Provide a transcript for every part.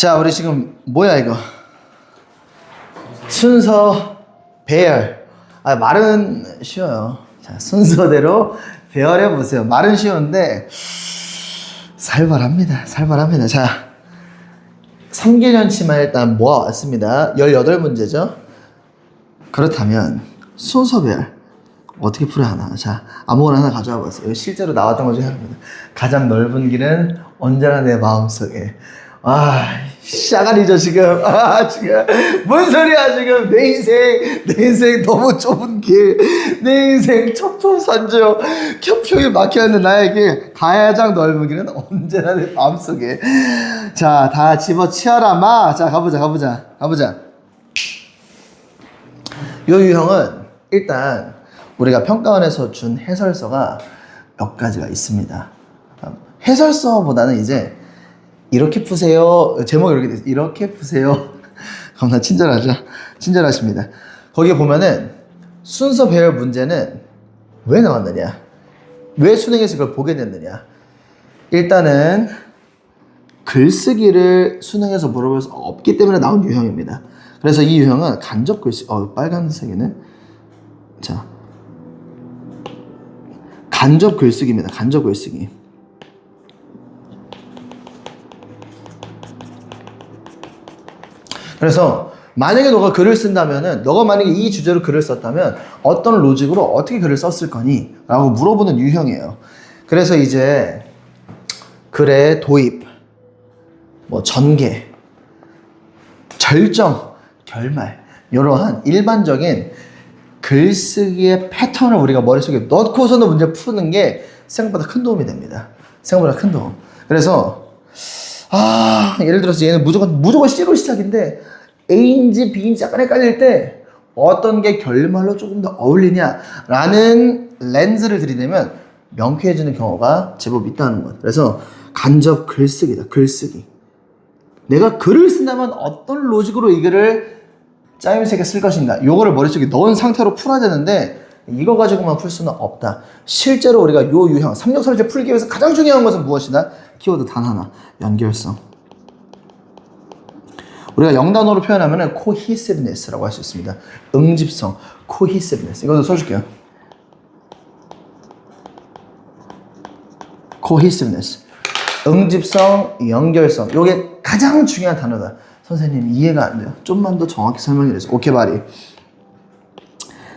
자, 우리 지금 뭐야 이거? 순서 배열. 말은 쉬워요. 자, 순서대로 배열해 보세요. 말은 쉬운데 살벌합니다. 살벌합니다. 자, 3개년치만 일단 모아왔습니다. 18문제죠. 그렇다면 순서 배열 어떻게 풀어야 하나? 자, 아무거나 하나 가져와 보세요. 이거 실제로 나왔던 것 중에 하나입니다. 가장 넓은 길은 언제나 내 마음속에. 싸가리죠 지금. 지금 뭔 소리야 지금. 내 인생 너무 좁은 길, 내 인생 첩첩산중 겹겹이 막혀있는 나에게 가장 넓은 길은 언제나 내 마음속에. 자, 다 집어치워라 마. 자, 가보자. 요 유형은 일단 우리가 평가원에서 준 해설서가 몇 가지가 있습니다. 해설서보다는 이제 이렇게 푸세요. 제목이 이렇게 돼서 이렇게 푸세요. 겁나 친절하십니다. 거기에 보면은 순서 배열 문제는 왜 나왔느냐? 왜 수능에서 그걸 보게 됐느냐? 일단은 글쓰기를 수능에서 물어볼 수 없기 때문에 나온 유형입니다. 그래서 이 유형은 간접 글쓰기, 빨간색이네. 자, 간접 글쓰기입니다. 간접 글쓰기. 그래서 만약에 너가 글을 쓴다면은, 너가 만약에 이 주제로 글을 썼다면 어떤 로직으로 어떻게 글을 썼을 거니? 라고 물어보는 유형이에요. 그래서 이제 글의 도입, 전개, 절정, 결말, 이러한 일반적인 글쓰기의 패턴을 우리가 머릿속에 넣고서는 문제 푸는 게 생각보다 큰 도움이 됩니다. 생각보다 큰 도움. 그래서 예를 들어서 얘는 무조건 C로 시작인데 A인지 B인지 약간 헷갈릴 때 어떤 게 결말로 조금 더 어울리냐라는 렌즈를 들이대면 명쾌해지는 경우가 제법 있다는 것. 그래서 간접 글쓰기다. 글쓰기. 내가 글을 쓴다면 어떤 로직으로 이 글을 짜임새게 쓸 것인가, 요거를 머릿속에 넣은 상태로 풀어야 되는데 이거 가지고만 풀 수는 없다. 실제로 우리가 요 유형 363제 풀기 위해서 가장 중요한 것은 무엇이다? 키워드 단 하나, 연결성. 우리가 영단어로 표현하면 cohesiveness라고 할 수 있습니다. 응집성, cohesiveness. 이것도 써줄게요. cohesiveness, 응집성, 연결성. 요게 가장 중요한 단어다. 선생님 이해가 안 돼요. 좀만 더 정확히 설명해 주세요. 오케이 바리.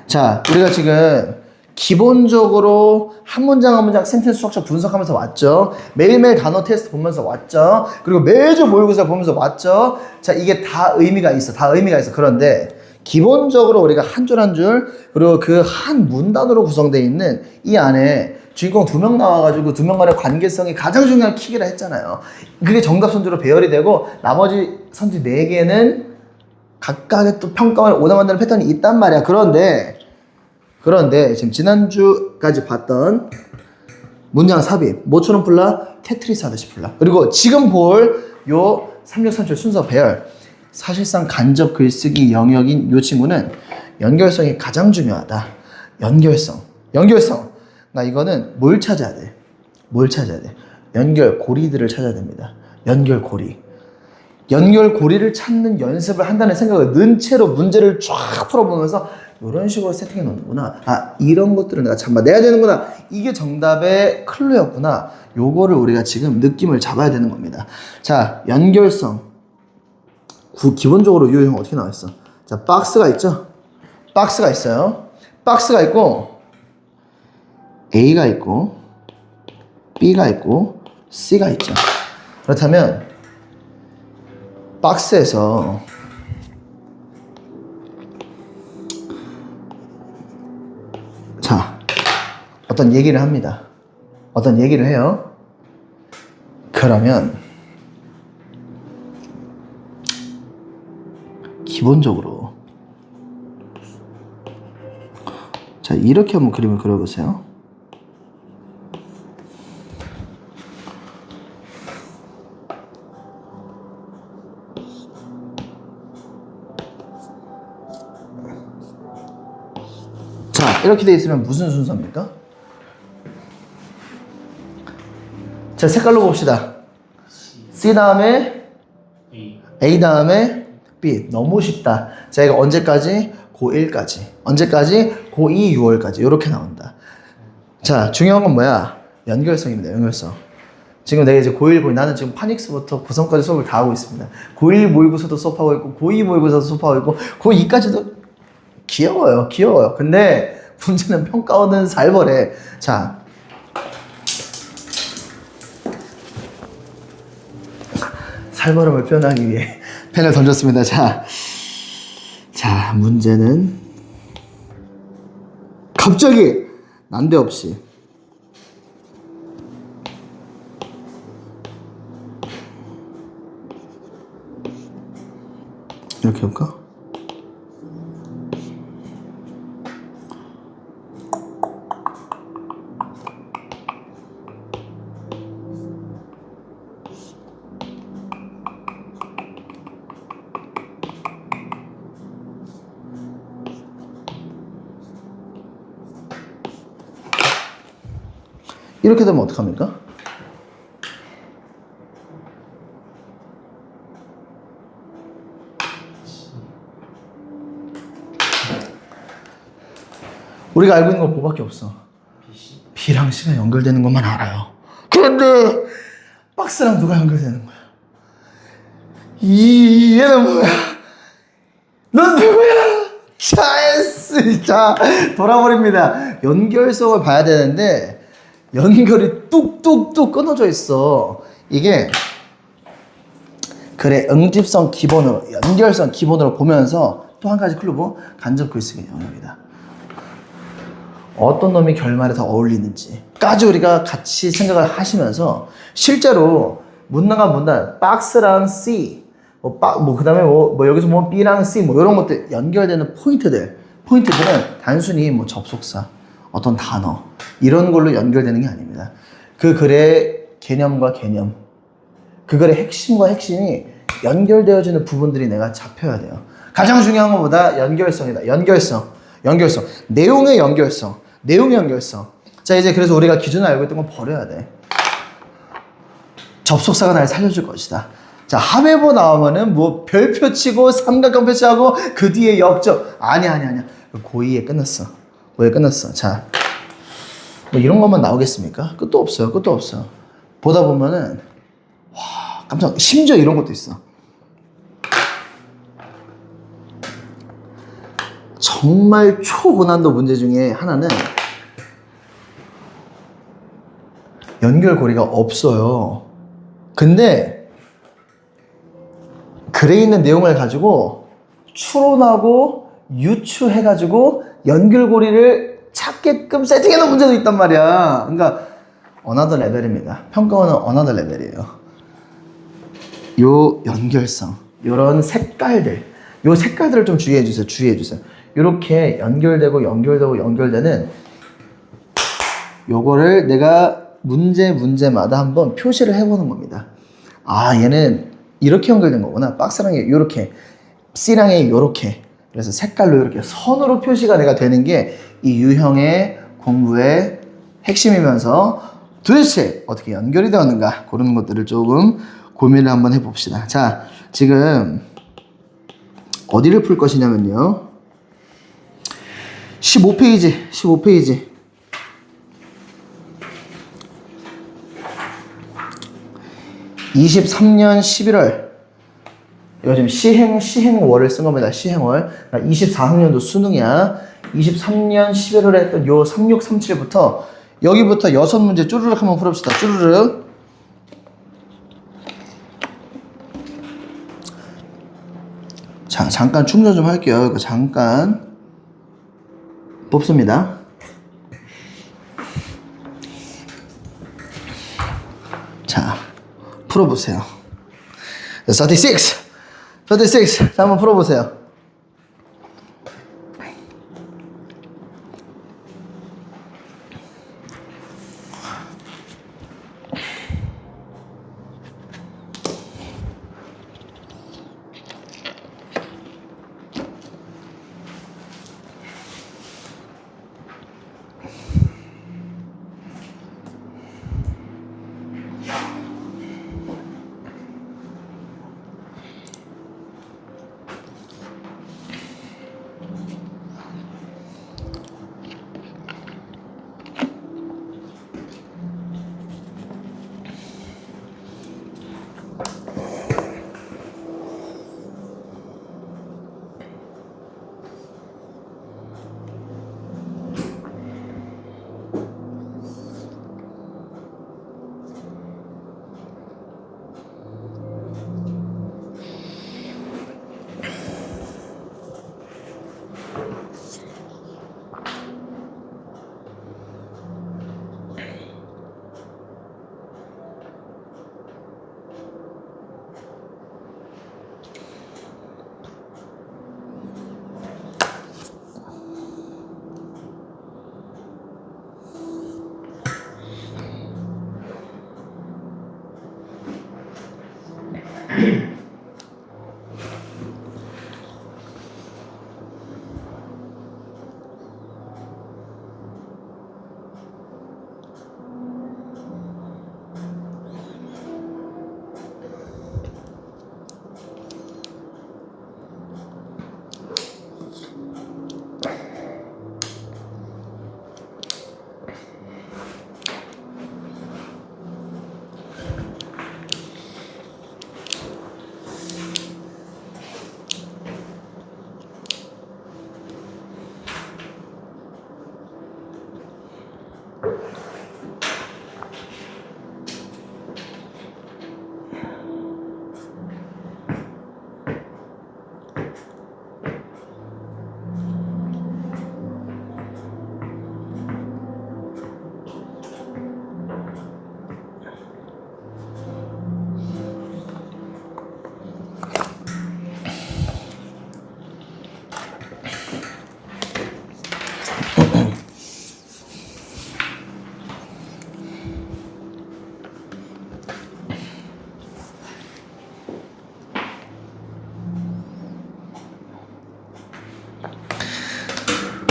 자, 우리가 지금 기본적으로 한 문장 한 문장 센텐스 스트럭처 분석하면서 왔죠. 매일매일 단어 테스트 보면서 왔죠. 그리고 매주 모의고사 보면서 왔죠. 자, 이게 다 의미가 있어. 그런데 기본적으로 우리가 한 줄 한 줄, 그리고 그 한 문단으로 구성되어 있는 이 안에 주인공 2명 나와가지고 2명 간의 관계성이 가장 중요한 키기라 했잖아요. 그게 정답 선지로 배열이 되고 나머지 선지 4개는 각각의 또 평가원을 오다 만드는 패턴이 있단 말이야. 그런데 지금 지난주까지 봤던 문장 삽입 뭐처럼 풀라? 테트리스 하듯이 풀라. 그리고 지금 볼 요 363줄 순서 배열, 사실상 간접 글쓰기 영역인 요 친구는 연결성이 가장 중요하다. 연결성. 나 이거는 뭘 찾아야 돼? 연결고리들을 찾아야 됩니다. 연결고리를 찾는 연습을 한다는 생각을 는 채로 문제를 쫙 풀어보면서 이런 식으로 세팅해 놓는구나. 이런 것들을 내가 잡아내야 되는구나. 이게 정답의 클루였구나. 요거를 우리가 지금 느낌을 잡아야 되는 겁니다. 자, 연결성. 기본적으로 이 유형 어떻게 나와 있어? 자, 박스가 있죠? 박스가 있어요. 박스가 있고 A가 있고 B가 있고 C가 있죠. 그렇다면 박스에서 자, 어떤 얘기를 합니다. 어떤 얘기를 해요. 그러면 기본적으로 자, 이렇게 한번 그림을 그려보세요. 이렇게 돼 있으면 무슨 순서입니까? 자, 색깔로 봅시다. C 다음에 A 다음에 B. 너무 쉽다. 자, 이거 언제까지? 고1까지. 언제까지? 고2 6월까지. 이렇게 나온다. 자, 중요한 건 뭐야? 연결성입니다. 연결성. 지금 내가 이제 고1, 고2, 나는 지금 파닉스부터 고성까지 수업을 다 하고 있습니다. 고1 모의고사도 수업하고 있고, 고2 모의고사도 수업하고 있고, 고2까지도 귀여워요. 귀여워요. 근데 문제는 평가원은 살벌해. 자, 살벌함을 표현하기 위해 펜을 던졌습니다. 자, 문제는 갑자기 난데없이 이렇게 해볼까? 이렇게 되면 어떡합니까? 우리가 알고 있는 건 뭐밖에 없어. B랑 C가 연결되는 것만 알아요. 그런데 박스랑 누가 연결되는 거야? 얘는 뭐야? 넌 누구야? 자, 돌아버립니다. 연결성을 봐야 되는데 연결이 뚝뚝뚝 끊어져 있어. 이게 글의 응집성 기본으로, 연결성 기본으로 보면서 또 한 가지 클로브, 간접 글쓰기 영역이다. 어떤 놈이 결말에 더 어울리는지까지 우리가 같이 생각을 하시면서 실제로 문단 박스랑 C 그 다음에 여기서 B랑 C 이런 것들 연결되는 포인트들은 단순히 접속사, 어떤 단어 이런 걸로 연결되는 게 아닙니다. 그 글의 개념과 개념, 그 글의 핵심과 핵심이 연결되어지는 부분들이 내가 잡혀야 돼요. 가장 중요한 것보다 연결성이다. 연결성. 내용의 연결성. 자, 이제 그래서 우리가 기존에 알고 있던 건 버려야 돼. 접속사가 날 살려줄 것이다. 자, 합의보 나오면은 별표 치고 삼각형 표시하고 그 뒤에 역적. 아니야. 고2에 끝났어. 자, 이런 것만 나오겠습니까? 끝도 없어요. 보다 보면은 심지어 이런 것도 있어. 정말 초고난도 문제 중에 하나는 연결고리가 없어요. 근데 글에 있는 내용을 가지고 추론하고 유추해가지고 연결고리를 찾게끔 세팅해놓은 문제도 있단 말이야. 그러니까 어나더 레벨입니다. 평가원은 어나더 레벨이에요. 요 연결성, 요런 색깔들, 요 색깔들을 좀 주의해주세요. 요렇게 연결되는 요거를 내가 문제마다 한번 표시를 해보는 겁니다. 아, 얘는 이렇게 연결된 거구나. 박스랑 요렇게, C랑 요렇게. 그래서 색깔로 이렇게 선으로 표시가 내가 되는 게 이 유형의 공부의 핵심이면서 도대체 어떻게 연결이 되었는가, 그런 것들을 조금 고민을 한번 해봅시다. 자, 지금 어디를 풀 것이냐면요, 15페이지 23년 11월, 이거 지금 시행월을 쓴 겁니다. 시행월. 24학년도 수능이야. 23년 11월에 했던 요 3637부터 여기부터 6문제 쭈르륵 한번 풀읍시다. 쭈르륵. 자, 잠깐 충전 좀 할게요. 이거 잠깐 뽑습니다. 자, 풀어보세요. 36. 자, 한번 풀어보세요.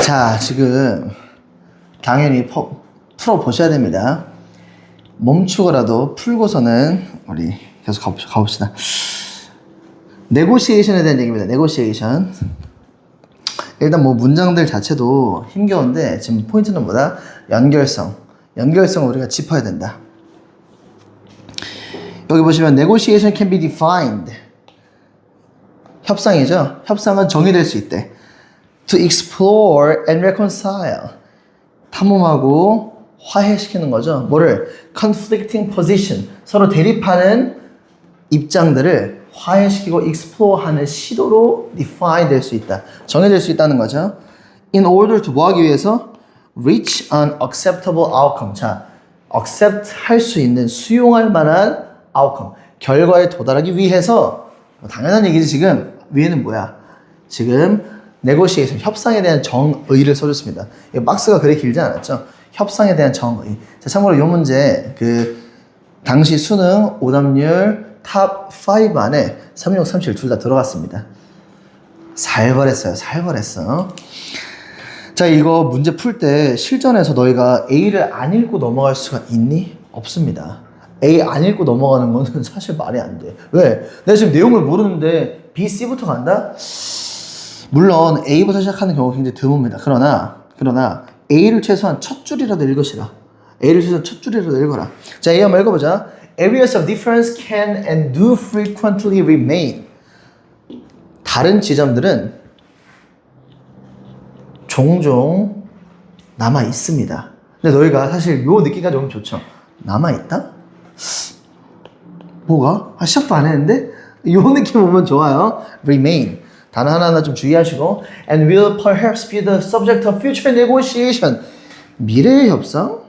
자, 지금 당연히 풀어보셔야 됩니다. 멈추고라도 풀고서는 우리 계속 가봅시다. 네고시에이션에 대한 얘기입니다. 네고시에이션. 일단 뭐 문장들 자체도 힘겨운데 지금 포인트는 뭐다? 연결성. 연결성을 우리가 짚어야 된다. 여기 보시면 negotiation can be defined. 협상이죠. 협상은 정의될 수 있대. To explore and reconcile. 탐험하고 화해시키는 거죠. 뭐를? conflicting position. 서로 대립하는 입장들을 화해시키고 explore하는 시도로 define 될 수 있다. 정의될 수 있다는 거죠. In order to 뭐 하기 위해서? reach an acceptable outcome. 자, accept 할 수 있는 수용할 만한 outcome. 결과에 도달하기 위해서 당연한 얘기지. 지금 위에는 뭐야? 지금 negotiation, 협상에 대한 정의를 써줬습니다. 이 박스가 그리 길지 않았죠? 협상에 대한 정의. 자, 참고로 이 문제 당시 수능 오답률 탑 5 안에 36, 37 둘 다 들어갔습니다. 살벌했어요. 살벌했어. 자, 이거 문제 풀 때 실전에서 너희가 A를 안 읽고 넘어갈 수가 있니? 없습니다. A 안 읽고 넘어가는 거는 사실 말이 안 돼. 왜? 내가 지금 내용을 모르는데 B, C부터 간다? 물론 A부터 시작하는 경우가 굉장히 드뭅니다. 그러나 A를 최소한 첫 줄이라도 읽으시라. A를 최소한 첫 줄이라도 읽어라. 자, A 한번 읽어보자. Areas of difference can and do frequently remain. 다른 지점들은 종종 남아 있습니다. 근데 너희가 사실 요 느낌까지 오면 좋죠. 남아 있다? 뭐가? 시작도 안 했는데? 요 느낌 오면 좋아요. remain. 단어 하나하나 좀 주의하시고 and will perhaps be the subject of future negotiation. 미래의 협상?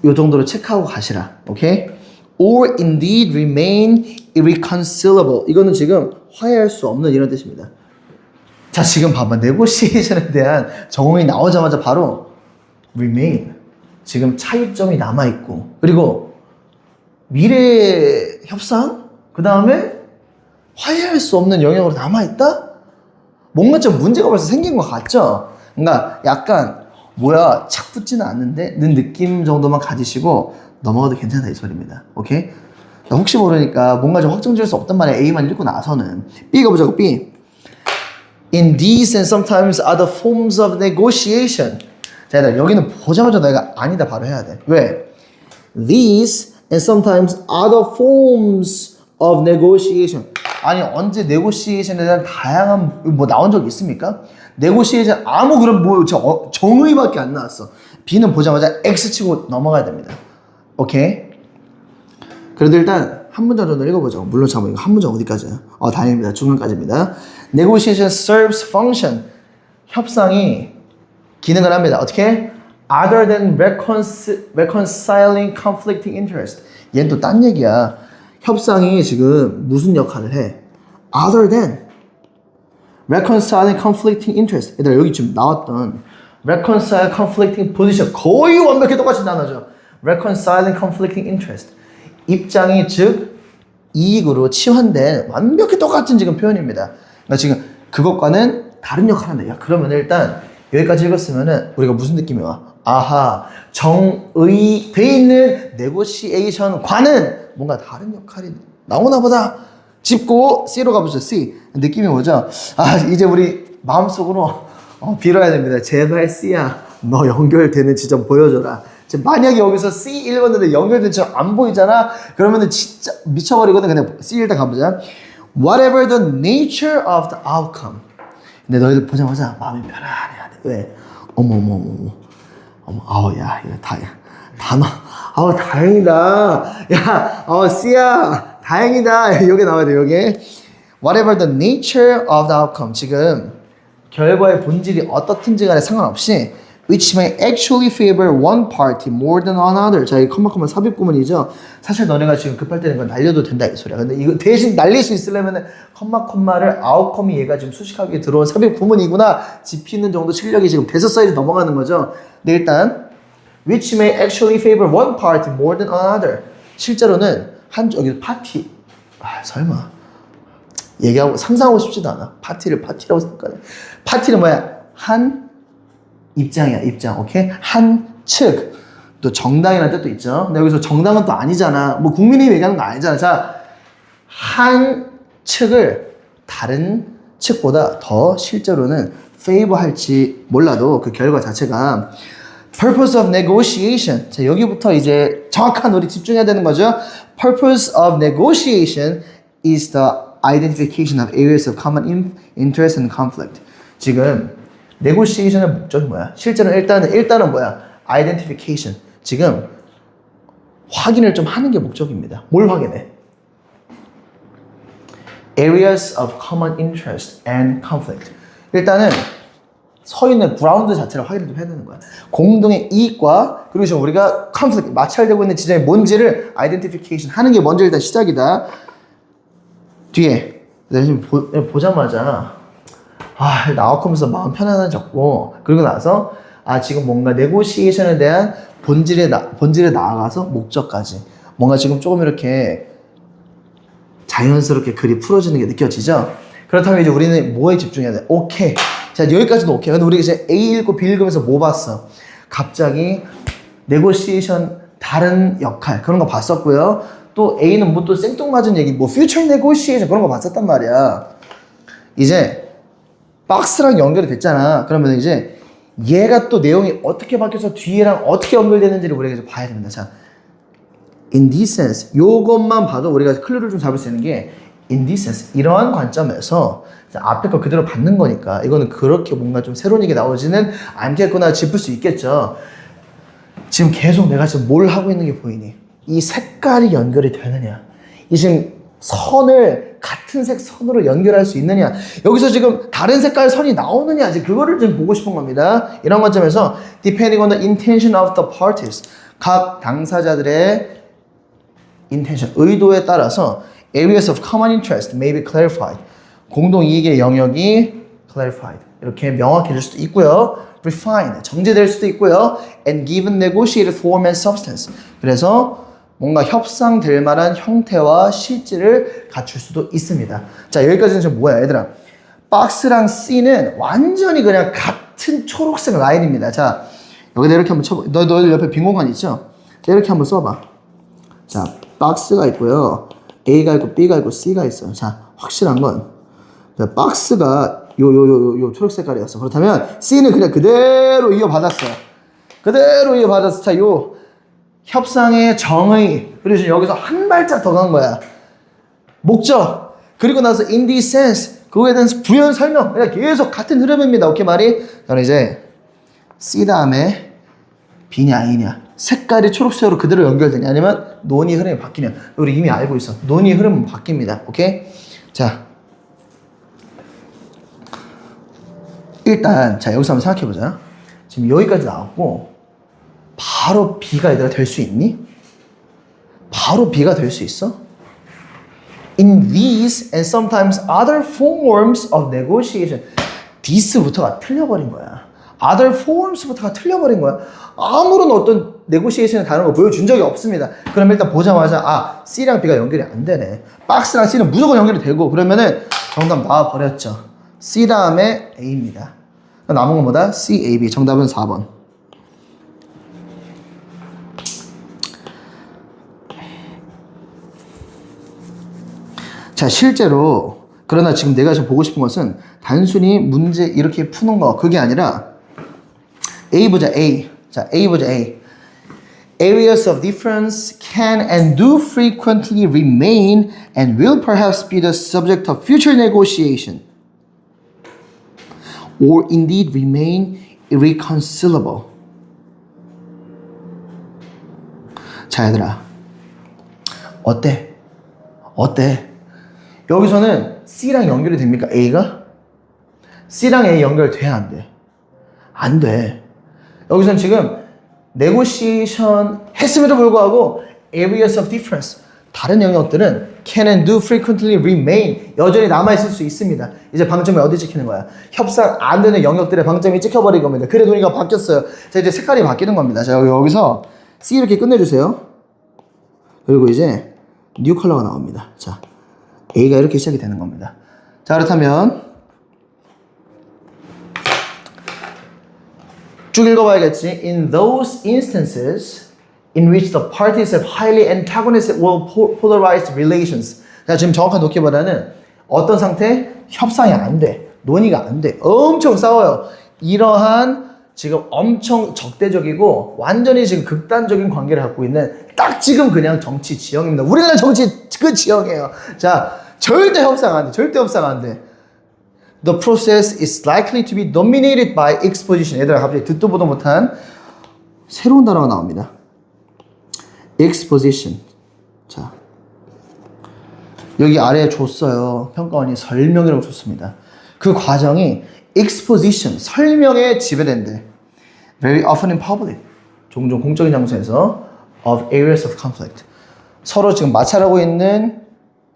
요 정도로 체크하고 가시라. 오케이? or indeed remain irreconcilable. 이거는 지금 화해할 수 없는 이런 뜻입니다. 자, 지금 봐봐. negotiation에 대한 정의이 나오자마자 바로 remain. 지금 차이점이 남아있고, 그리고 미래의 협상? 그 다음에 화해할 수 없는 영역으로 남아있다? 뭔가 좀 문제가 벌써 생긴 것 같죠? 그러니까 약간 뭐야 착 붙지는 않는데 는 느낌 정도만 가지시고 넘어가도 괜찮다 이 소리입니다. 오케이? 혹시 모르니까 뭔가 좀 확정 지을 수 없단 말이야. A만 읽고 나서는. B 가보자고. B. In these and sometimes other forms of negotiation. 자, 얘들아, 여기는 보자마자 내가 아니다 바로 해야 돼. 왜? These and sometimes other forms of negotiation. 아니, 언제 negotiation에 대한 다양한 뭐 나온 적 있습니까? negotiation 아무 그런 뭐 정의밖에 안 나왔어. B는 보자마자 X 치고 넘어가야 됩니다. 오케이? 그래도 일단 한 문장 정도 읽어보죠. 물론 잠깐만 이거 한 문장 어디까지야? 다행입니다. 중간까지입니다. Negotiation serves function. 협상이 기능을 합니다. 어떻게? Other than reconciling conflicting interest. 얘는 또 딴 얘기야. 협상이 지금 무슨 역할을 해? Other than reconciling conflicting interest. 얘들아, 여기 지금 나왔던 reconcile conflicting position 거의 완벽히 똑같이 나눠져. reconciling conflicting interest. 입장이 즉 이익으로 치환된 완벽히 똑같은 지금 표현입니다. 그러니까 지금 그것과는 다른 역할을 한다. 야, 그러면 일단 여기까지 읽었으면은 우리가 무슨 느낌이 와? 아하, 정의돼 있는 네고시에이션과는 뭔가 다른 역할이 나오나 보다 짚고 C로 가보죠. C. 느낌이 뭐죠? 아, 이제 우리 마음속으로 빌어야 됩니다. 제발 C야, 너 연결되는 지점 보여줘라. 지금 만약에 여기서 C 읽었는데 연결된 지점 안 보이잖아? 그러면은 진짜 미쳐버리거든. 그냥 C 일단 가보자. Whatever the nature of the outcome. 근데 너희들 보자마자 마음이 편안해야 돼. 왜? 어머, 아우, 야, 이거 단어, 아우, 다행이다. 야, C야, 다행이다. 여기 나와야 돼, 여기. Whatever the nature of the outcome. 지금 결과의 본질이 어떻든지 간에 상관없이 which may actually favor one party more than another. 자, 이 컴마 삽입 구문이죠. 사실 너네가 지금 급할 때는 이건 날려도 된다 이 소리야. 근데 이거 대신 날릴 수 있으려면은 컴마를 아웃컴이 얘가 지금 수식하게 들어온 삽입 구문이구나 짚히는 정도 실력이 지금 됐었어야지 넘어가는 거죠. 근데 일단 which may actually favor one party more than another. 실제로는 여기 파티. 설마 얘기하고 상상하고 싶지도 않아. 파티를 파티라고 생각하네. 파티는 뭐야? 한 입장이야, 입장. 오케이? 한 측. 또 정당이라는 뜻도 있죠. 근데 여기서 정당은 또 아니잖아. 뭐 국민이 얘기하는 거 아니잖아. 자, 한 측을 다른 측보다 더 실제로는 favor 할지 몰라도 그 결과 자체가 purpose of negotiation. 자, 여기부터 이제 정확한 우리 집중해야 되는 거죠. Purpose of negotiation is the identification of areas of common interest and conflict. 지금 negotiation의 목적이 뭐야? 실제는 일단은 뭐야? identification. 지금 확인을 좀 하는 게 목적입니다. 뭘 확인해? areas of common interest and conflict. 일단은 서 있는 그라운드 자체를 확인을 좀 해야 되는 거야. 공동의 이익과 그리고 지금 우리가 conflict, 마찰되고 있는 지점이 뭔지를 identification 하는 게 먼저 일단 시작이다. 뒤에 내가 지금 보자마자 나와하면서 마음 편안해졌고 그리고 나서 지금 뭔가 네고시에이션에 대한 본질에 나아가서 목적까지 뭔가 지금 조금 이렇게 자연스럽게 글이 풀어지는 게 느껴지죠? 그렇다면 이제 우리는 뭐에 집중해야 돼? 오케이. 자, 여기까지도 오케이. 근데 우리가 이제 A 읽고 B 읽으면서 뭐 봤어? 갑자기 네고시에이션 다른 역할 그런 거 봤었고요. 또 A는 뭐 또 생뚱맞은 얘기, 뭐 future negotiation 그런 거 봤었단 말이야. 이제 박스랑 연결이 됐잖아. 그러면 이제 얘가 또 내용이 어떻게 바뀌어서 뒤에랑 어떻게 연결되는지를 우리가 이제 봐야 됩니다. 자, in this sense, 요것만 봐도 우리가 클루를 좀 잡을 수 있는 게 in this sense, 이러한 관점에서 앞에 거 그대로 받는 거니까 이거는 그렇게 뭔가 좀 새로운 얘기 나오지는 않겠구나 짚을 수 있겠죠. 지금 계속 내가 지금 뭘 하고 있는 게 보이니? 이 색깔이 연결이 되느냐? 이 지금 선을 같은 색 선으로 연결할 수 있느냐? 여기서 지금 다른 색깔 선이 나오느냐? 이제 그거를 좀 보고 싶은 겁니다. 이런 관점에서 depending on the intention of the parties, 각 당사자들의 intention, 의도에 따라서 areas of common interest may be clarified. 공동 이익의 영역이 clarified. 이렇게 명확해질 수도 있고요. refined, 정제될 수도 있고요. and given negotiated form and substance. 그래서 뭔가 협상될 만한 형태와 실질을 갖출 수도 있습니다. 자, 여기까지는 지금 뭐야, 얘들아? 박스랑 C는 완전히 그냥 같은 초록색 라인입니다. 자, 여기다 이렇게 한번 쳐봐. 너희들 옆에 빈 공간 있죠? 자, 이렇게 한번 써봐. 자, 박스가 있고요. A가 있고 B가 있고 C가 있어요. 자, 확실한 건 자, 박스가 요 초록 색깔이었어. 그렇다면 C는 그냥 그대로 이어받았어요. 그대로 이어받았어. 자, 요 협상의 정의. 그리고 여기서 한 발짝 더 간 거야. 목적. 그리고 나서 in this sense. 그거에 대한 부연 설명. 그냥 계속 같은 흐름입니다. 오케이, 말이? 그럼 이제 C 다음에 B냐 A냐. 색깔이 초록색으로 그대로 연결되냐 아니면 논의 흐름이 바뀌냐. 우리 이미 알고 있어. 논의 흐름은 바뀝니다. 오케이? 자, 일단 자 여기서 한번 생각해보자. 지금 여기까지 나왔고 바로 B가 얘들아 될 수 있니? 바로 B가 될 수 있어? In these and sometimes other forms of negotiation. this부터가 틀려버린 거야. other forms부터가 틀려버린 거야. 아무런 어떤 네고시에이션에 다른 거 보여준 적이 없습니다. 그럼 일단 보자마자 아 C랑 B가 연결이 안 되네. 박스랑 C는 무조건 연결이 되고 그러면은 정답 나와버렸죠. C 다음에 A입니다. 남은 건 뭐다? C, A, B. 정답은 4번. 자, 실제로 그러나 지금 내가 지금 보고 싶은 것은 단순히 문제 이렇게 푸는 거 그게 아니라 A 보자 A. 자, A 보자 A. Areas of difference can and do frequently remain and will perhaps be the subject of future negotiation or indeed remain irreconcilable. 자, 얘들아. 어때? 어때? 여기서는 C랑 연결이 됩니까? A가? C랑 A 연결돼야 안 돼? 안 돼. 여기서는 지금 네고시에이션 했음에도 불구하고 areas of difference 다른 영역들은 can and do frequently remain 여전히 남아있을 수 있습니다. 이제 방점이 어디 찍히는 거야? 협상 안 되는 영역들의 방점이 찍혀버린 겁니다. 그래 논의가 바뀌었어요. 자 이제 색깔이 바뀌는 겁니다. 자 여기서 C 이렇게 끝내주세요. 그리고 이제 new 컬러가 나옵니다. 자 A가 이렇게 시작이 되는 겁니다. 자 그렇다면 쭉 읽어봐야겠지. In those instances in which the parties have highly antagonistic or polarized relations. 자, 지금 정확한 놓기보다는 어떤 상태? 협상이 안 돼. 논의가 안 돼. 엄청 싸워요. 이러한 지금 엄청 적대적이고 완전히 지금 극단적인 관계를 갖고 있는 딱 지금 그냥 정치 지형입니다. 우리나라 정치 그 지형이에요. 자, 절대 협상 안 돼. 절대 협상 안 돼. The process is likely to be dominated by exposition. 얘들아 갑자기 듣도 보도 못한 새로운 단어가 나옵니다. exposition. 자 여기 아래에 줬어요. 평가원이 설명이라고 줬습니다. 그 과정이 exposition, 설명에 지배된대. Very often in public. 종종 공적인 장소에서 of areas of conflict. 서로 지금 마찰하고 있는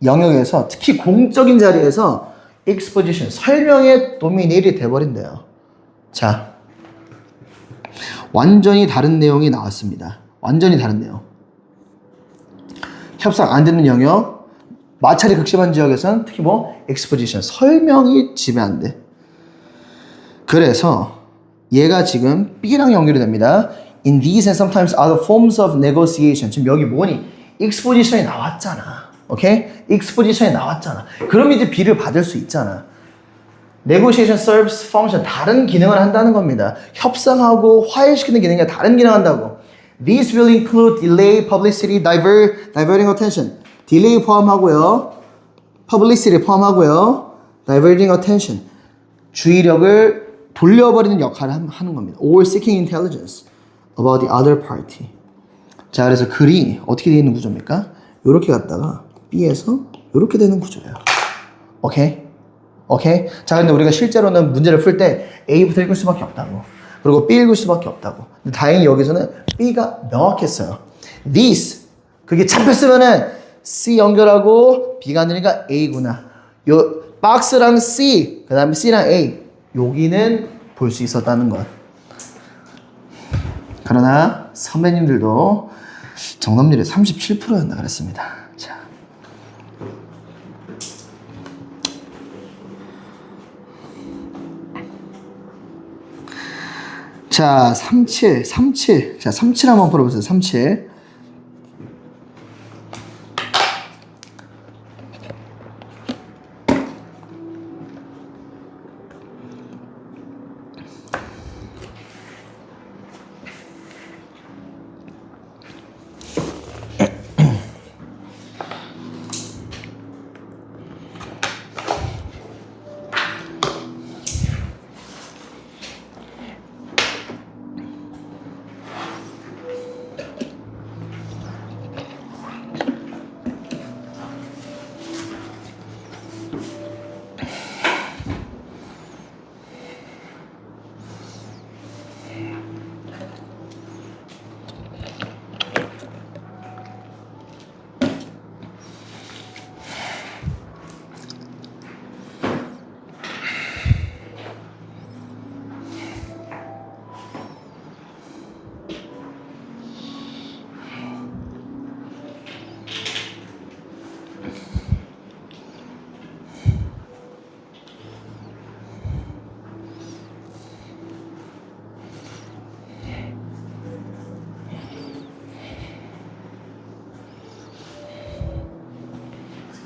영역에서 특히 공적인 자리에서 exposition, 설명에 도미네이트 돼버린대요. 자, 완전히 다른 내용이 나왔습니다. 완전히 다른 내용. 협상 안 되는 영역, 마찰이 극심한 지역에서는 특히 뭐 exposition, 설명이 지배한대. 그래서 얘가 지금 B랑 연결이 됩니다. In these and sometimes other forms of negotiation. 지금 여기 뭐니? exposition이 나왔잖아. 오케이? exposition이 나왔잖아. 그럼 이제 B를 받을 수 있잖아. negotiation serves function. 다른 기능을 한다는 겁니다. 협상하고 화해시키는 기능이 다른 기능을 한다고. These will include delay, publicity, diverting attention. delay 포함하고요. publicity 포함하고요. diverting attention. 주의력을 돌려버리는 역할을 하는 겁니다. or seeking intelligence about the other party. 자, 그래서 글이 어떻게 되어 있는 구조입니까? 이렇게 갔다가 B에서 이렇게 되는 구조예요. 오케이? 오케이? 자, 근데 우리가 실제로는 문제를 풀 때 A부터 읽을 수밖에 없다고. 그리고 B 읽을 수밖에 없다고. 근데 다행히 여기서는 B가 명확했어요. This, 그게 잡혔으면은 C 연결하고 B가 안 되니까 A구나. 요 박스랑 C, 그 다음에 C랑 A, 여기는 볼 수 있었다는 것. 그러나 선배님들도 정답률이 37%였나 그랬습니다. 자, 37. 자, 37 한번 풀어보세요. 37.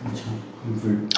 한술.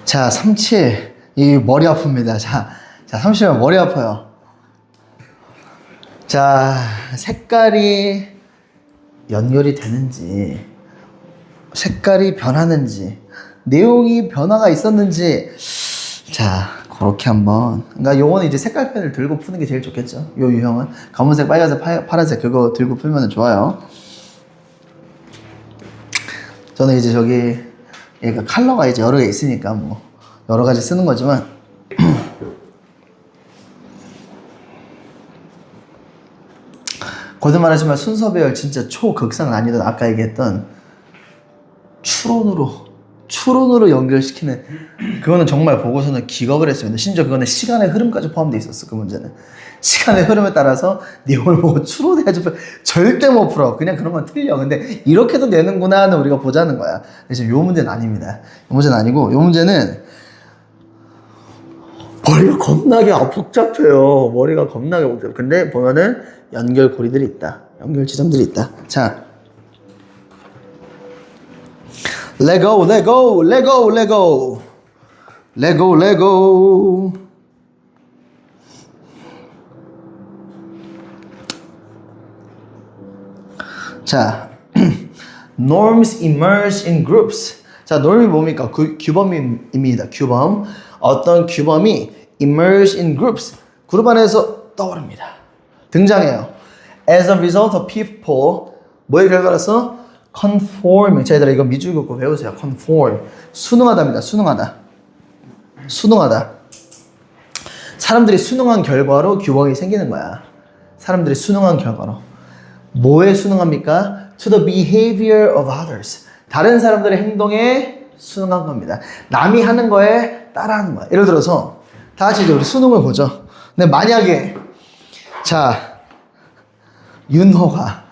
자, 37. 이 머리 아픕니다. 자, 37번 머리 아파요. 자, 색깔이 연결이 되는지, 색깔이 변하는지, 내용이 변화가 있었는지, 자, 그렇게 한번. 그러니까 요거는 이제 색깔펜을 들고 푸는 게 제일 좋겠죠. 요 유형은. 검은색, 빨간색, 파란색 그거 들고 풀면 좋아요. 저는 이제 저기, 얘가 컬러가 이제 여러 개 있으니까 뭐, 여러 가지 쓰는 거지만, 거듭말하지만 순서 배열 진짜 초극상 난이도 아까 얘기했던 추론으로 연결시키는 그거는 정말 보고서는 기겁을 했습니다. 심지어 그거는 시간의 흐름까지 포함되어 있었어. 그 문제는 시간의 흐름에 따라서 내용을 보고 추론해야지 절대 못 풀어. 그냥 그런 건 틀려. 근데 이렇게도 내는구나는 우리가 보자는 거야. 근데 지금 요 문제는 아닙니다. 요 문제는 아니고 요 문제는 머리가 겁나게 복잡해요. 머리가 겁나게 복잡해. 근데 보면은 연결고리들이 있다. 연결 지점들이 있다. 자, 레고. 자, norms emerge in groups. 자, norm이 뭡니까? 규범입니다. 규범. 어떤 규범이 emerge in groups. 그룹 안에서 떠오릅니다. 등장해요. As a result of people. 뭐의 결과로서? conform. 자, 얘들아 이거 밑줄 긋고 배우세요. conform. 순응하다입니다. 순응하다. 사람들이 순응한 결과로 규범이 생기는 거야. 사람들이 순응한 결과로. 뭐에 순응합니까? To the behavior of others. 다른 사람들의 행동에 순응한 겁니다. 남이 하는 거에 따라하는 거야. 예를 들어서 다 같이 이제 우리 수능을 보죠. 근데 만약에 자, 윤호가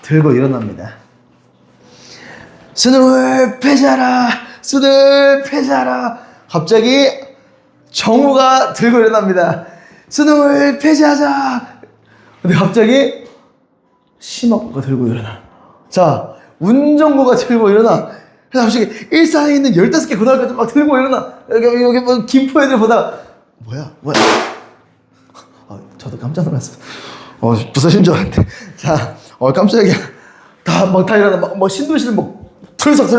들고 일어납니다. 수능을 패자라. 갑자기 정우가 들고 일어납니다. 수능을 폐지하자. 근데 갑자기 심학구가 들고 일어나. 자, 운정구가 들고 일어나. 그래서 갑자기 일산에 있는 15개 고등학교들 막 들고 일어나. 여기 뭐 김포 애들 보다가 뭐야? 저도 깜짝 놀랐어. 부서진 줄 알았는데. 자, 깜짝이야. 다 일어나. 막 신도시를 막 들썩.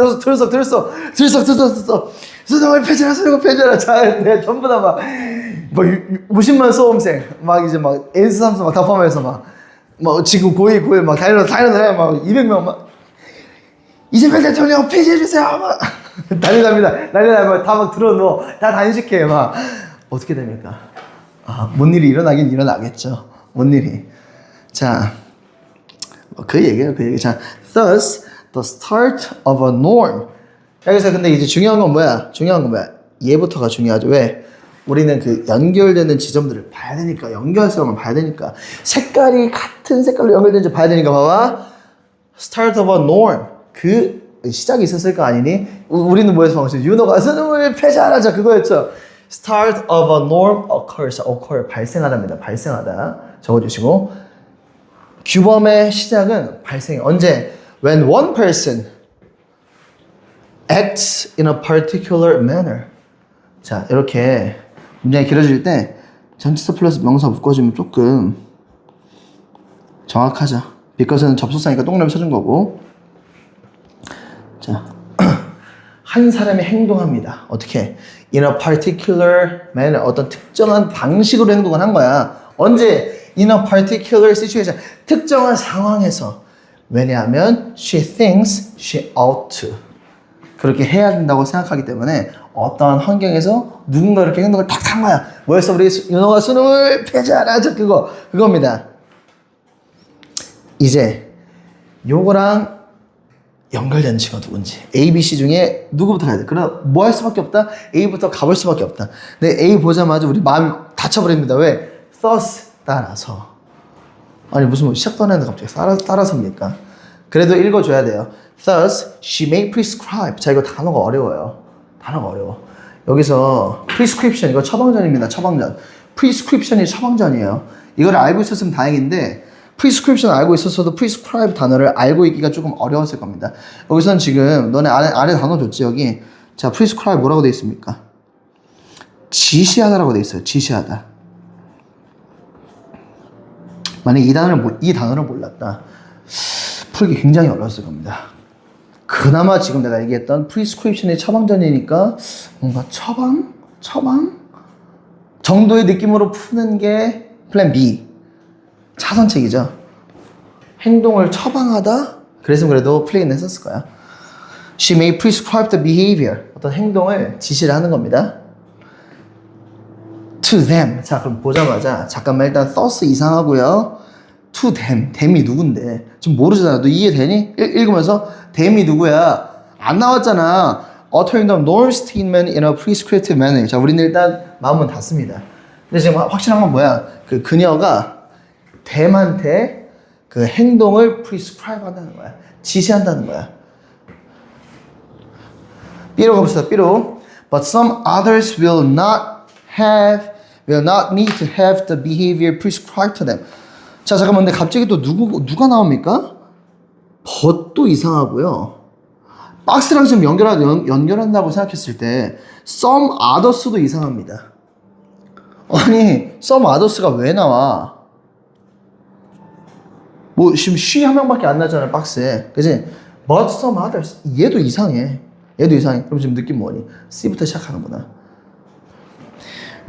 수능을 폐지하라. 자, 네, 전부 다 막 50만 수험생. 막 이제 막 에이스 삼수 막 다 포함해서 막 지금 고1 막 다 일어나. 막 200명 막 이재명 대통령 폐지해주세요. 막 난리 납니다. 다 막 들어누워. 다 단식해. 막 어떻게 됩니까? 뭔 일이 일어나긴 일어나겠죠. 뭔 일이. 자, 그 얘기예요. 자, thus the start of a norm. 여기서 근데 이제 중요한 건 뭐야? 얘부터가 중요하죠. 왜? 우리는 그 연결되는 지점들을 봐야 되니까, 연결성을 봐야 되니까, 색깔이 같은 색깔로 연결되는지 봐야 되니까, 봐봐. Start of a norm. 그 시작이 있었을 거 아니니? 우리는 뭐에서 방금 윤호가 수능을 폐지하자 그거였죠. Start of a norm occurs. occur 발생하답니다. 발생하다. 적어주시고 규범의 시작은 발생. 언제? When one person acts in a particular manner. 자, 이렇게 문장이 길어질 때 전치사 플러스 명사 묶어주면 조금 정확하죠. because는 접속사니까 동그라미 쳐준 거고. 자, 한 사람이 행동합니다. 어떻게? In a particular manner. 어떤 특정한 방식으로 행동을 한 거야. 언제? In a particular situation. 특정한 상황에서. 왜냐하면 she thinks she ought to. 그렇게 해야 된다고 생각하기 때문에 어떠한 환경에서 누군가 이렇게 행동을 탁 한 거야. 뭐였어? 우리 윤호가 수능을 폐지하라. 그겁니다. 이제 요거랑 연결되는 친구가 누군지. A, B, C 중에 누구부터 가야 돼? 그럼 뭐 할 수밖에 없다? A부터 가볼 수밖에 없다. 근데 A 보자마자 우리 마음이 다쳐버립니다. 왜? Thus, 따라서. 아니 무슨 시작도 안 했는데 갑자기 따라서입니까? 그래도 읽어줘야 돼요. Thus, she may prescribe. 자, 이거 단어가 어려워요. 단어가 어려워. 여기서 prescription, 이거 처방전입니다. 처방전. prescription이 처방전이에요. 이걸 알고 있었으면 다행인데 prescription 알고 있었어도 prescribe 단어를 알고 있기가 조금 어려웠을 겁니다. 여기서는 지금 너네 아래 단어 줬지 여기. 자, prescribe 뭐라고 돼 있습니까? 지시하다라고 돼 있어요. 지시하다. 만약 이 단어를 몰랐다. 풀기 굉장히 어려웠을 겁니다. 그나마 지금 내가 얘기했던 prescription이 처방전이니까 뭔가 처방 정도의 느낌으로 푸는 게 플랜 B. 차선책이죠. 행동을 처방하다? 그래서 그래도 플레이는 했었을 거야. She may prescribe the behavior. 어떤 행동을 지시를 하는 겁니다. To them. 자, 그럼 보자마자 잠깐만 일단 thus 이상하고요. To them. them이 누군데? 지금 모르잖아. 너 이해되니? 읽으면서 them이 누구야? 안 나왔잖아. Uttering the norm statement in a prescriptive manner. 자, 우리는 일단 마음은 닫습니다. 근데 지금 확실한 건 뭐야? 그녀가 댐한테 그 행동을 prescribe 한다는 거야. 지시한다는 거야. B로 가봅시다. B로. But some others will not need to have the behavior prescribed to them. 자, 잠깐만. 근데 갑자기 또 누가 나옵니까? but도 이상하고요. 박스랑 지금 연결한다고 생각했을 때 some others도 이상합니다. 아니, some others가 왜 나와? 뭐 지금 she 한 명밖에 안 나잖아요 박스에. 그치? But some others. 얘도 이상해. 그럼 지금 느낌 뭐니? C부터 시작하는구나.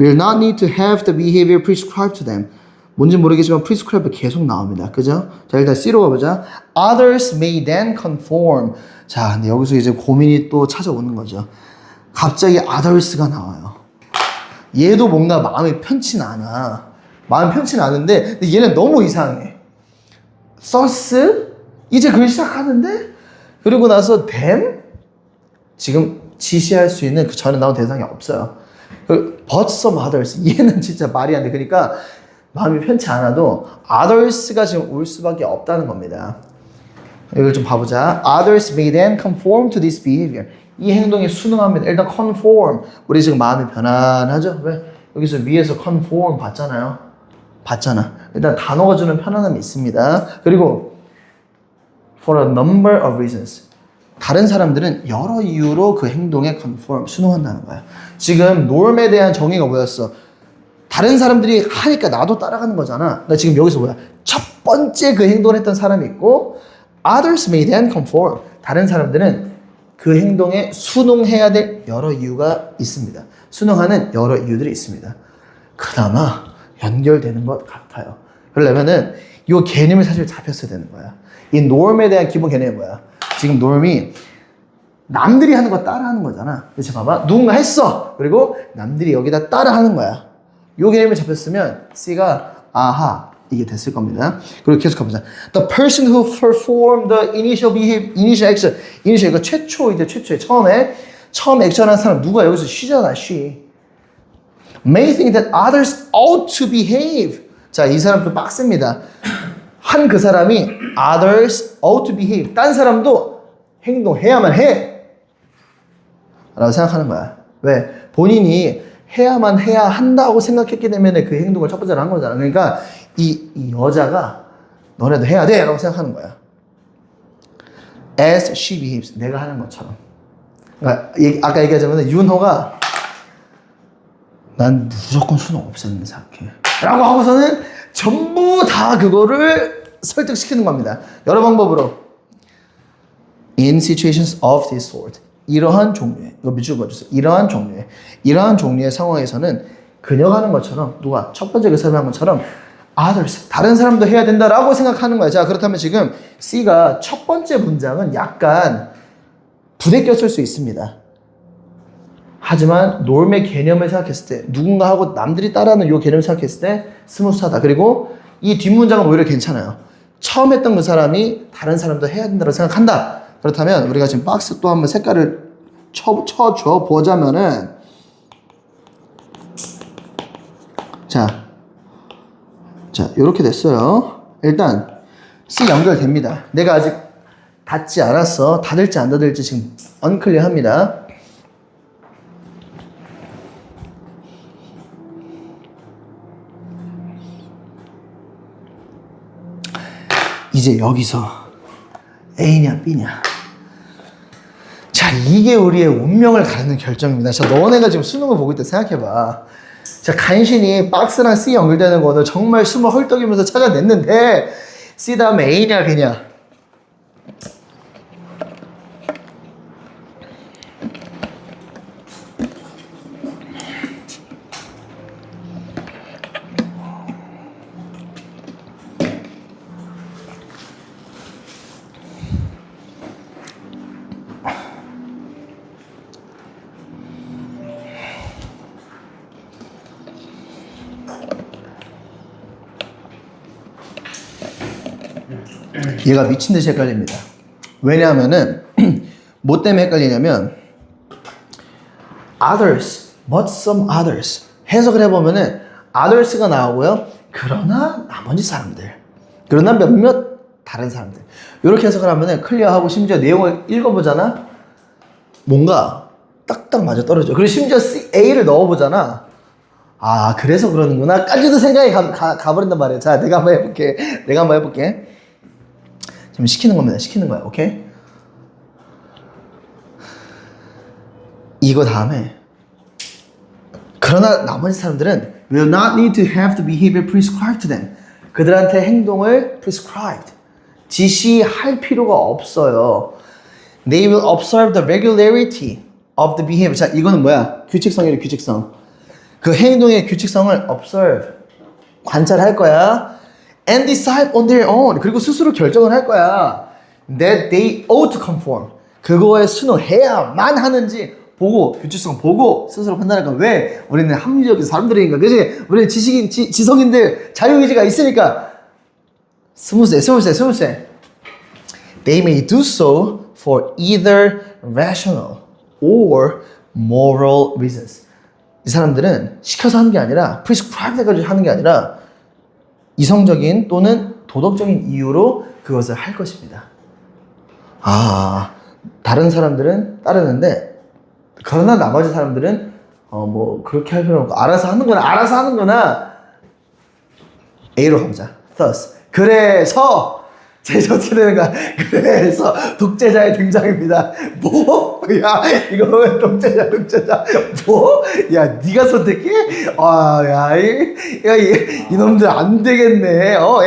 Will not need to have the behavior prescribed to them. 뭔지 모르겠지만 prescribe 계속 나옵니다. 그죠? 자, 일단 C로 가보자. Others may then conform. 자, 근데 여기서 이제 고민이 또 찾아오는 거죠. 갑자기 others가 나와요. 얘도 뭔가 마음이 편치 않아. 마음이 편치 않은데 근데 얘는 너무 이상해. thus 이제 글 시작하는데 그리고 나서 them 지금 지시할 수 있는 그 전에 나온 대상이 없어요. but some others 얘는 진짜 말이 안 돼. 그러니까 마음이 편치 않아도 others가 지금 올 수밖에 없다는 겁니다. 이걸 좀 봐보자. Others may then conform to this behavior. 이 행동에 순응합니다. 일단 conform. 우리 지금 마음이 편안하죠? 왜? 여기서 위에서 conform 봤잖아. 일단 단어가 주는 편안함이 있습니다. 그리고 for a number of reasons. 다른 사람들은 여러 이유로 그 행동에 conform, 순응한다는 거야. 지금 norm에 대한 정의가 뭐였어? 다른 사람들이 하니까 나도 따라가는 거잖아. 나 지금 여기서 뭐야? 첫 번째 그 행동을 했던 사람이 있고 others may then conform. 다른 사람들은 그 행동에 순응해야 될 여러 이유가 있습니다. 순응하는 여러 이유들이 있습니다. 그나마 연결되는 것 같아요. 그러려면은 이 개념이 사실 잡혔어야 되는 거야. 이 norm에 대한 기본 개념이 뭐야? 지금 norm이 남들이 하는 거 따라하는 거잖아. 그치? 봐봐. 누군가 했어. 그리고 남들이 여기다 따라하는 거야. 이 개념이 잡혔으면 C가 아하 이게 됐을 겁니다. 그리고 계속 가보자. The person who performed the initial action. initial 이거 최초에 처음 액션한 사람 누가 여기서 she잖아. she. may think that others ought to behave. 자, 이 사람 좀 빡셉니다. 한 그 사람이 others ought to behave. 딴 사람도 행동해야만 해. 라고 생각하는 거야. 왜? 본인이 해야만 해야 한다고 생각했기 때문에 그 행동을 첫 번째로 한 거잖아. 그러니까 이 여자가 너네도 해야 돼 라고 생각하는 거야. As she behaves. 내가 하는 것처럼. 그러니까 아까 얘기하자면 윤호가 난 무조건 수능 없애는 생각해 라고 하고서는 전부 다 그거를 설득시키는 겁니다. 여러 방법으로 in situations of this sort 이러한 종류의 이거 밑줄 그어주세요. 이러한 종류의 상황에서는 그녀가 하는 것처럼 누가 첫 번째 그 사람이 한 것처럼 others 다른 사람도 해야 된다라고 생각하는 거야. 자 그렇다면 지금 C가 첫 번째 문장은 약간 부대꼈을 수 있습니다. 하지만 놈의 개념을 생각했을 때 누군가 하고 남들이 따라하는 이 개념을 생각했을 때 스무스하다. 그리고 이 뒷문장은 오히려 괜찮아요. 처음 했던 그 사람이 다른 사람도 해야 된다고 생각한다. 그렇다면 우리가 지금 박스 또 한번 색깔을 쳐줘 보자면은 자 이렇게 됐어요. 일단 C 연결됩니다. 내가 아직 닫지 않았어. 닫을지 안 닫을지 지금 언클리어합니다. 이제 여기서 A냐 B냐. 자 이게 우리의 운명을 가르는 결정입니다. 자 너네가 지금 수능을 보고 있다 생각해봐. 자 간신히 박스랑 C 연결되는 거는 정말 숨을 헐떡이면서 찾아냈는데 C 다음에 A냐 B냐. 얘가 미친듯이 헷갈립니다. 왜냐하면은 뭐 때문에 헷갈리냐면 others, but some others 해석을 해보면은 others가 나오고요. 그러나 나머지 사람들, 그러나 몇몇 다른 사람들 이렇게 해석을 하면은 클리어하고 심지어 내용을 읽어보잖아. 뭔가 딱딱 맞아 떨어져. 그리고 심지어 A를 넣어보잖아. 아 그래서 그러는구나 까지도 생각이 가버린단 말이야. 자 내가 한번 해볼게. 지금 시키는 겁니다. 시키는 거야. 오케이? 이거 다음에 그러나 나머지 사람들은 will not need to have the behavior prescribed to them. 그들한테 행동을 prescribed 지시할 필요가 없어요. They will observe the regularity of the behavior. 자 이거는 뭐야? 규칙성이래. 규칙성. 그 행동의 규칙성을 observe 관찰할 거야. And decide on their own. 그리고 스스로 결정을 할 거야. That they ought to conform. 그거에 순응해야만 하는지 보고 규칙성 보고 스스로 판단할 거야. 왜? 우리는 합리적인 사람들이니까. 그치? 우리는 지성인들 자유의지가 있으니까. 스무스해. They may do so for either rational or moral reasons. 이 사람들은 시켜서 하는 게 아니라 prescribed 해가지고 하는 게 아니라 이성적인 또는 도덕적인 이유로 그것을 할 것입니다. 아, 다른 사람들은 따르는데 그러나 나머지 사람들은 뭐 그렇게 할 필요 없고 알아서 하는구나. A로 가보자. Thus. 그래서 이제 어떻게 되는 거야? 그래서 독재자의 등장입니다. 뭐? 야, 이거 왜 독재자? 뭐? 야, 네가 선택해? 이놈들 안 되겠네. 너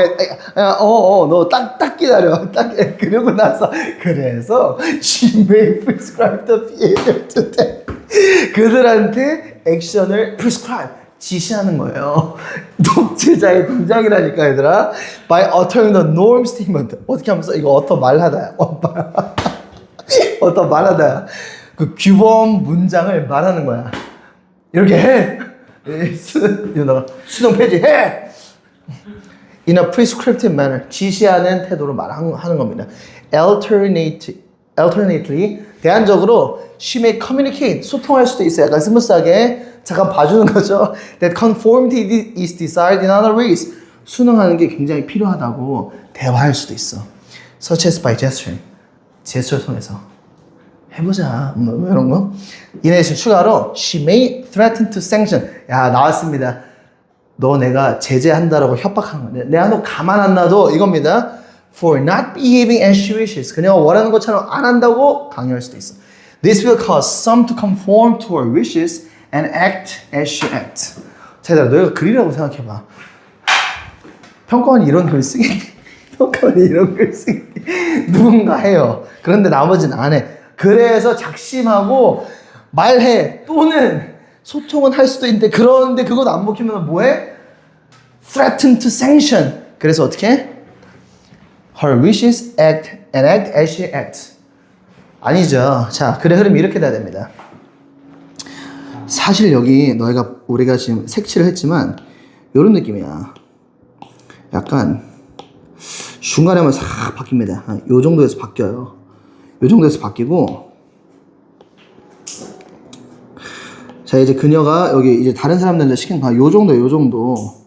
딱 기다려. 그러고 나서 그래서 she may prescribe the behavior to them. 그들한테 액션을 prescribe. 지시하는 거예요. 독재자의 등장이라니까 얘들아. By uttering the norm statement. 어떻게 하면서 이거 말하다야. 말하다야. 그 규범 문장을 말하는 거야. 이렇게 해. 수능 폐지해. In a prescriptive manner. 지시하는 태도로 말하는 겁니다. Alternately 대안적으로 she may communicate, 소통할 수도 있어요. 약간 스무스하게 잠깐 봐주는 거죠. That conformity is desired in other ways. 순응하는 게 굉장히 필요하다고 대화할 수도 있어. Such as by gesturing. 제스처를 통해서. 해보자. 뭐 이런 거. 이내 추가로 she may threaten to sanction. 야, 나왔습니다. 너 내가 제재한다라고 협박하는 거야. 내가 너 가만 안 놔도 이겁니다. For not behaving as she wishes. 그녀가 원하는 것처럼 안 한다고 강요할 수도 있어. This will cause some to conform to her wishes and act as she acts. 자, 얘들아, 너희가 글이라고 생각해봐. 평가원이 이런 글 쓰겠니? 평가원이 이런 글 쓰겠니? 누군가 해요. 그런데 나머지는 안 해. 그래서 작심하고 말해. 또는 소통은 할 수도 있는데 그런데 그것도 안 먹히면 뭐해? Threaten to sanction. 그래서 어떻게 해? Her wishes act and act as she acts. 아니죠. 자, 글의 흐름이 이렇게 돼야 됩니다. 사실 여기 우리가 지금 색칠을 했지만 이런 느낌이야. 약간 중간에만 싹 바뀝니다. 요 정도에서 바뀌어요. 요 정도에서 바뀌고, 자, 이제 그녀가 여기 이제 다른 사람들한테 시킨 거 요 정도, 요 정도.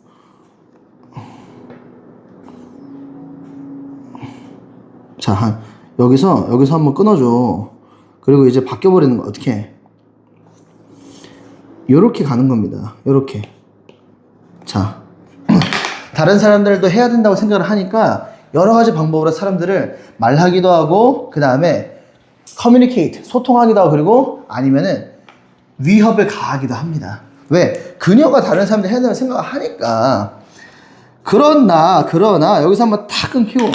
자, 여기서 한번 끊어줘. 그리고 이제 바뀌어버리는 거 어떻게 해? 요렇게 가는 겁니다. 요렇게. 자, 다른 사람들도 해야 된다고 생각을 하니까 여러 가지 방법으로 사람들을 말하기도 하고, 그 다음에 communicate, 소통하기도 하고, 그리고 아니면은 위협을 가하기도 합니다. 왜? 그녀가 다른 사람들 해야 된다고 생각을 하니까. 그러나 여기서 한번 탁 끊기고,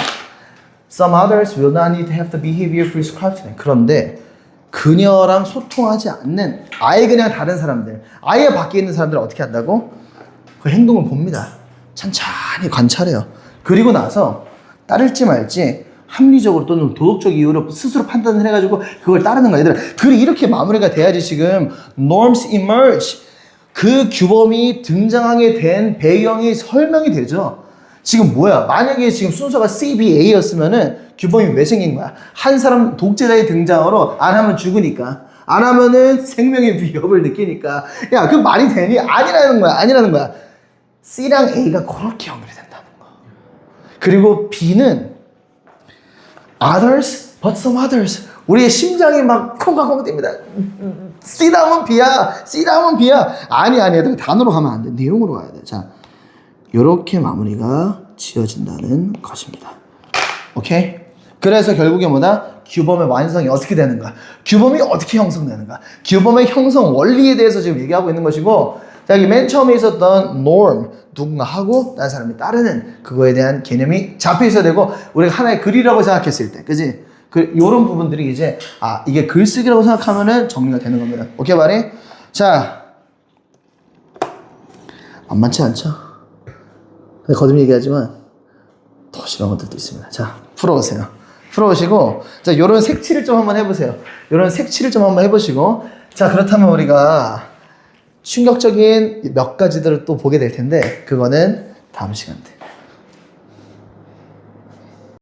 Some others will not need to have the behavior prescribed to them. 그런데 그녀랑 소통하지 않는 아예 그냥 다른 사람들, 아예 밖에 있는 사람들은 어떻게 한다고? 그 행동을 봅니다. 천천히 관찰해요. 그리고 나서 따를지 말지 합리적으로 또는 도덕적 이유로 스스로 판단을 해가지고 그걸 따르는 거야. 얘들아, 글이 이렇게 마무리가 돼야지 지금 norms emerge, 그 규범이 등장하게 된 배경이 설명이 되죠. 지금 뭐야? 만약에 지금 순서가 CBA였으면은 규범이 왜 생긴 거야? 한 사람 독재자의 등장으로 안 하면 죽으니까, 안 하면은 생명의 위협을 느끼니까. 야, 그 말이 되니? 아니라는 거야. C랑 A가 그렇게 연결이 된다는 거. 그리고 B는 others, but some others. 우리의 심장이 막 콩콩콩 뜁니다. C다음은 B야. 아니, 얘들 단어로 가면 안 돼. 내용으로 가야 돼. 자, 요렇게 마무리가 지어진다는 것입니다. 오케이? 그래서 결국에 뭐다? 규범의 완성이 어떻게 되는가? 규범이 어떻게 형성되는가? 규범의 형성 원리에 대해서 지금 얘기하고 있는 것이고, 자, 여기 맨 처음에 있었던 norm, 누군가 하고 다른 사람이 따르는 그거에 대한 개념이 잡혀 있어야 되고, 우리가 하나의 글이라고 생각했을 때, 그지? 요런 부분들이 이제, 이게 글쓰기라고 생각하면은 정리가 되는 겁니다. 오케이, 말이? 자, 안 많지 않죠? 거듭 얘기하지만 더 심한 것들도 있습니다. 자, 풀어보시고, 자, 요런 색칠을 좀 한번 해보세요. 자, 그렇다면 우리가 충격적인 몇 가지들을 또 보게 될 텐데, 그거는 다음 시간 때.